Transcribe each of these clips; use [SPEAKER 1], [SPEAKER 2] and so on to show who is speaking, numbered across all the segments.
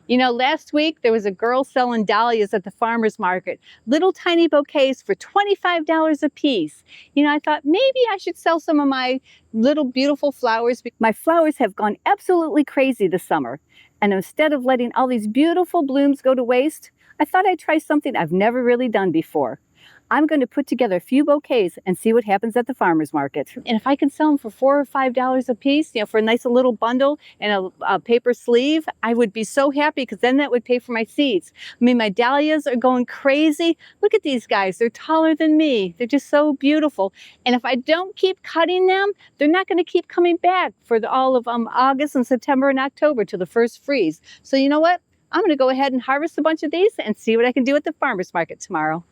[SPEAKER 1] You know, last week there was a girl selling dahlias at the farmer's market, little tiny bouquets for $25 a piece. You know, I thought maybe I should sell some of my little beautiful flowers. My flowers have gone absolutely crazy this summer. And instead of letting all these beautiful blooms go to waste, I thought I'd try something I've never really done before. I'm going to put together a few bouquets and see what happens at the farmer's market. And if I can sell them for $4 or $5 a piece, you know, for a nice little bundle and a paper sleeve, I would be so happy because then that would pay for my seeds. I mean, my dahlias are going crazy. Look at these guys. They're taller than me. They're just so beautiful. And if I don't keep cutting them, they're not going to keep coming back for all of August and September and October till the first freeze. So you know what? I'm going to go ahead and harvest a bunch of these and see what I can do at the farmer's market tomorrow.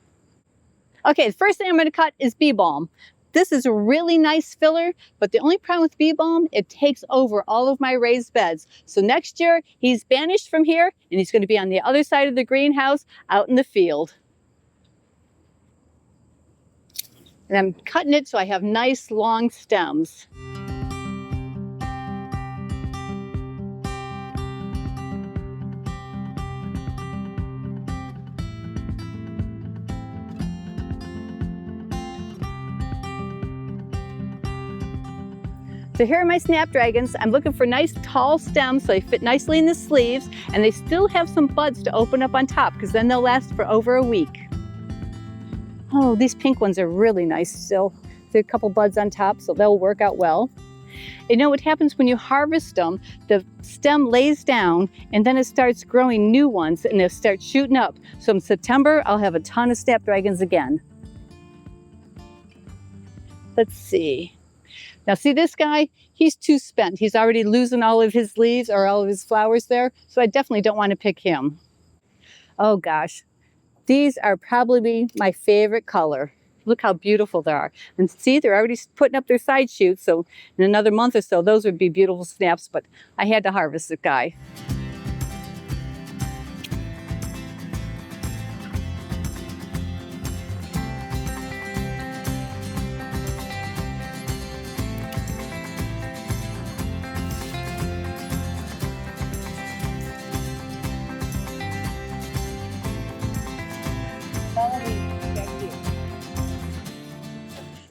[SPEAKER 1] Okay, the first thing I'm going to cut is Bee Balm. This is a really nice filler, but the only problem with Bee Balm, it takes over all of my raised beds. So next year, he's banished from here, and he's going to be on the other side of the greenhouse out in the field. And I'm cutting it so I have nice long stems. So here are my Snapdragons. I'm looking for nice tall stems so they fit nicely in the sleeves, and they still have some buds to open up on top because then they'll last for over a week. Oh, these pink ones are really nice still. There are a couple buds on top, so they'll work out well. You know what happens when you harvest them, the stem lays down and then it starts growing new ones and they'll start shooting up. So in September, I'll have a ton of Snapdragons again. Let's see. Now see this guy, he's too spent. He's already losing all of his leaves or all of his flowers there, so I definitely don't want to pick him. Oh gosh, these are probably my favorite color. Look how beautiful they are. And see, they're already putting up their side shoots, so in another month or so, those would be beautiful snaps, but I had to harvest the guy.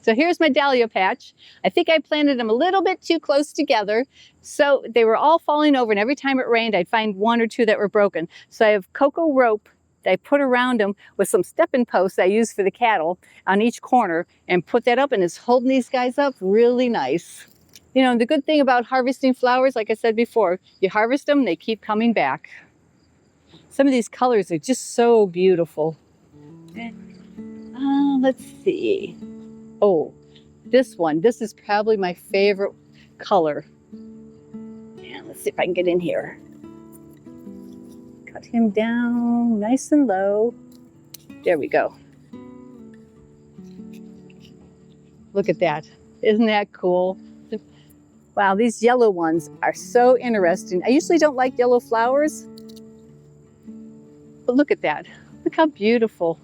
[SPEAKER 1] So here's my Dahlia Patch. I think I planted them a little bit too close together. So they were all falling over, and every time it rained, I'd find one or two that were broken. So I have cocoa rope that I put around them with some stepping posts I use for the cattle on each corner and put that up, and it's holding these guys up really nice. You know, the good thing about harvesting flowers, like I said before, you harvest them, they keep coming back. Some of these colors are just so beautiful. Let's see. Oh, this one. This is probably my favorite color. Yeah, let's see if I can get in here. Cut him down nice and low. There we go. Look at that. Isn't that cool? Wow, these yellow ones are so interesting. I usually don't like yellow flowers, but look at that. Look how beautiful.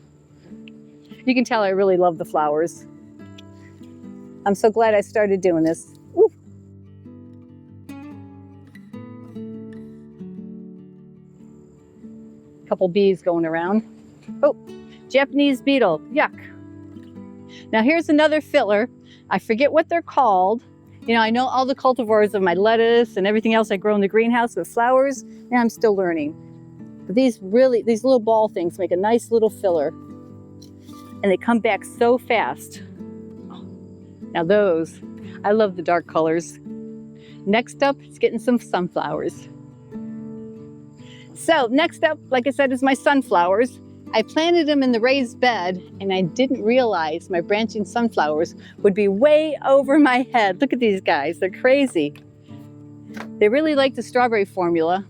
[SPEAKER 1] You can tell I really love the flowers. I'm so glad I started doing this. Woo. Couple bees going around. Oh, Japanese beetle, yuck. Now here's another filler. I forget what they're called. You know, I know all the cultivars of my lettuce and everything else I grow in the greenhouse with flowers, and I'm still learning. But these little ball things make a nice little filler. And they come back so fast. Now those, I love the dark colors. Next up is getting some sunflowers. So next up, like I said, is my sunflowers. I planted them in the raised bed and I didn't realize my branching sunflowers would be way over my head. Look at these guys, they're crazy. They really like the strawberry formula.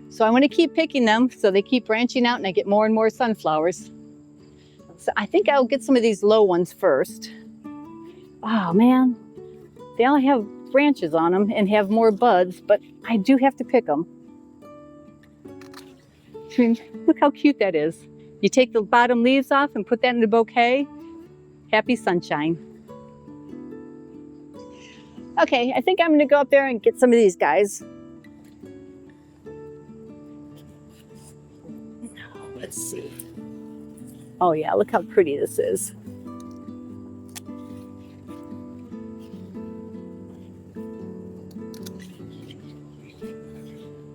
[SPEAKER 1] So I want to keep picking them so they keep branching out and I get more and more sunflowers. So I think I'll get some of these low ones first. Oh man, they all have branches on them and have more buds, but I do have to pick them. Look how cute that is. You take the bottom leaves off and put that in a bouquet. Happy sunshine. Okay, I think I'm gonna go up there and get some of these guys. let's see. Oh yeah, look how pretty this is.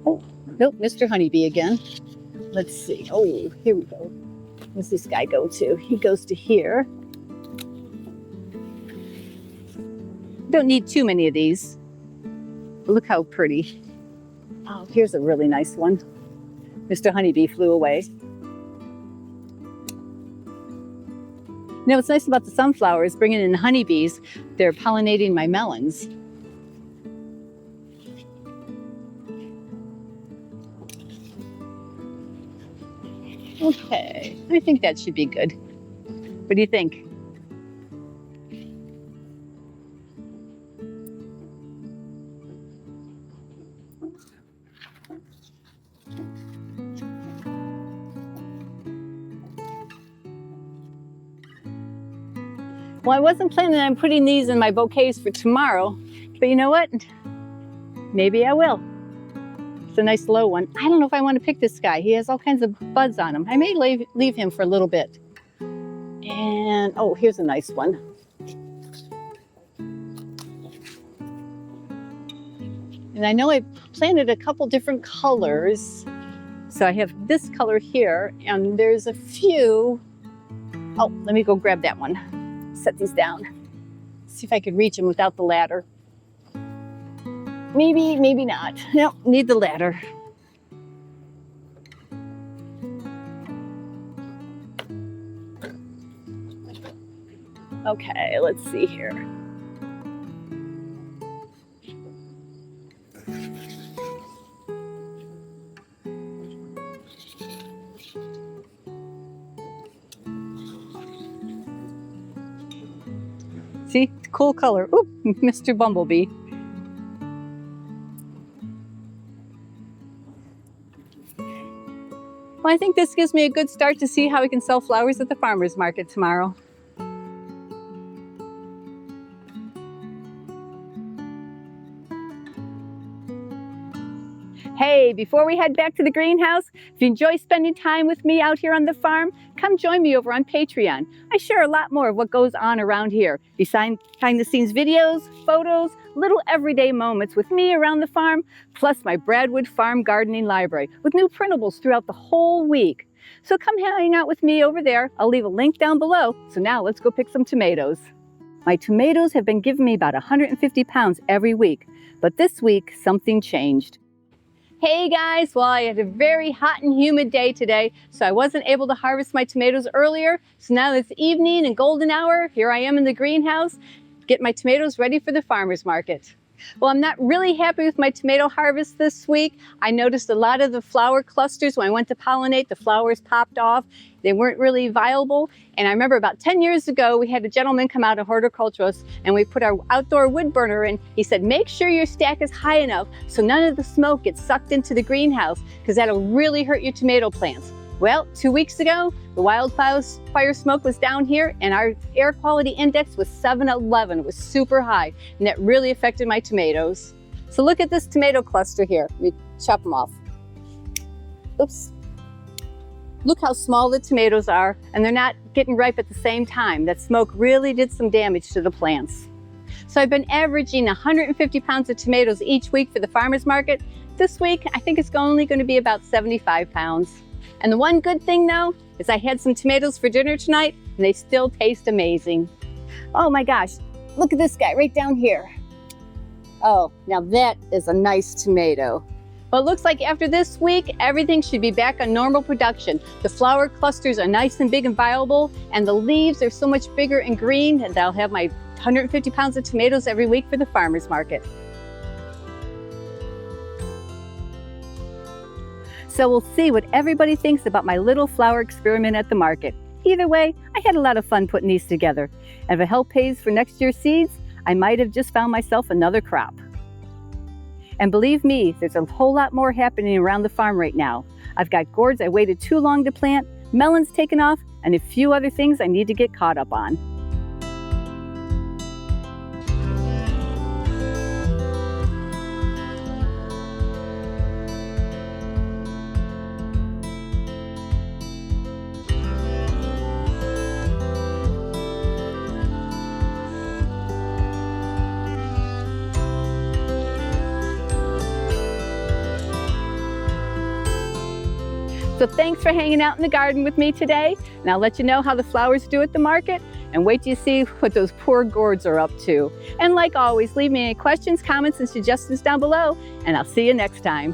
[SPEAKER 1] Oh, nope, Mr. Honeybee again. Let's see. Oh, here we go. Where's this guy go to? He goes to here. Don't need too many of these. Look how pretty. Oh, here's a really nice one. Mr. Honeybee flew away. You know what's nice about the sunflowers, bringing in the honeybees, they're pollinating my melons. Okay, I think that should be good. What do you think? Well, I wasn't planning on putting these in my bouquets for tomorrow, but you know what? Maybe I will. It's a nice low one. I don't know if I want to pick this guy. He has all kinds of buds on him. I may leave him for a little bit. And, oh, here's a nice one. And I know I planted a couple different colors. So I have this color here, and there's a few. Oh, let me go grab that one. Set these down. See if I could reach them without the ladder. Maybe, maybe not. Nope, need the ladder. Okay, let's see here. See, cool color. Oop, Mr. Bumblebee. Well, I think this gives me a good start to see how we can sell flowers at the farmer's market tomorrow. Hey, before we head back to the greenhouse, if you enjoy spending time with me out here on the farm, come join me over on Patreon. I share a lot more of what goes on around here. Behind the scenes videos, photos, little everyday moments with me around the farm, plus my Bradwood Farm gardening library with new printables throughout the whole week. So come hang out with me over there. I'll leave a link down below. So now let's go pick some tomatoes. My tomatoes have been giving me about 150 pounds every week, but this week something changed. Hey guys, well, I had a very hot and humid day today, so I wasn't able to harvest my tomatoes earlier. So now it's evening and golden hour. Here I am in the greenhouse, get my tomatoes ready for the farmer's market. Well, I'm not really happy with my tomato harvest this week. I noticed a lot of the flower clusters when I went to pollinate, the flowers popped off. They weren't really viable. And I remember about 10 years ago, we had a gentleman come out, a horticulturist, and we put our outdoor wood burner in. He said, make sure your stack is high enough so none of the smoke gets sucked into the greenhouse, because that'll really hurt your tomato plants. Well, 2 weeks ago, the wildfire smoke was down here and our air quality index was 711. It was super high, and that really affected my tomatoes. So look at this tomato cluster here. Let me chop them off. Oops. Look how small the tomatoes are, and they're not getting ripe at the same time. That smoke really did some damage to the plants. So I've been averaging 150 pounds of tomatoes each week for the farmer's market. This week, I think it's only going to be about 75 pounds. And the one good thing though, is I had some tomatoes for dinner tonight and they still taste amazing. Oh my gosh, look at this guy right down here. Oh, now that is a nice tomato. Well, it looks like after this week, everything should be back on normal production. The flower clusters are nice and big and viable, and the leaves are so much bigger and green that I'll have my 150 pounds of tomatoes every week for the farmer's market. So we'll see what everybody thinks about my little flower experiment at the market. Either way, I had a lot of fun putting these together. And if it help pays for next year's seeds, I might have just found myself another crop. And believe me, there's a whole lot more happening around the farm right now. I've got gourds I waited too long to plant, melons taken off, and a few other things I need to get caught up on. So thanks for hanging out in the garden with me today, and I'll let you know how the flowers do at the market, and wait till you see what those poor gourds are up to. And like always, leave me any questions, comments, and suggestions down below, and I'll see you next time.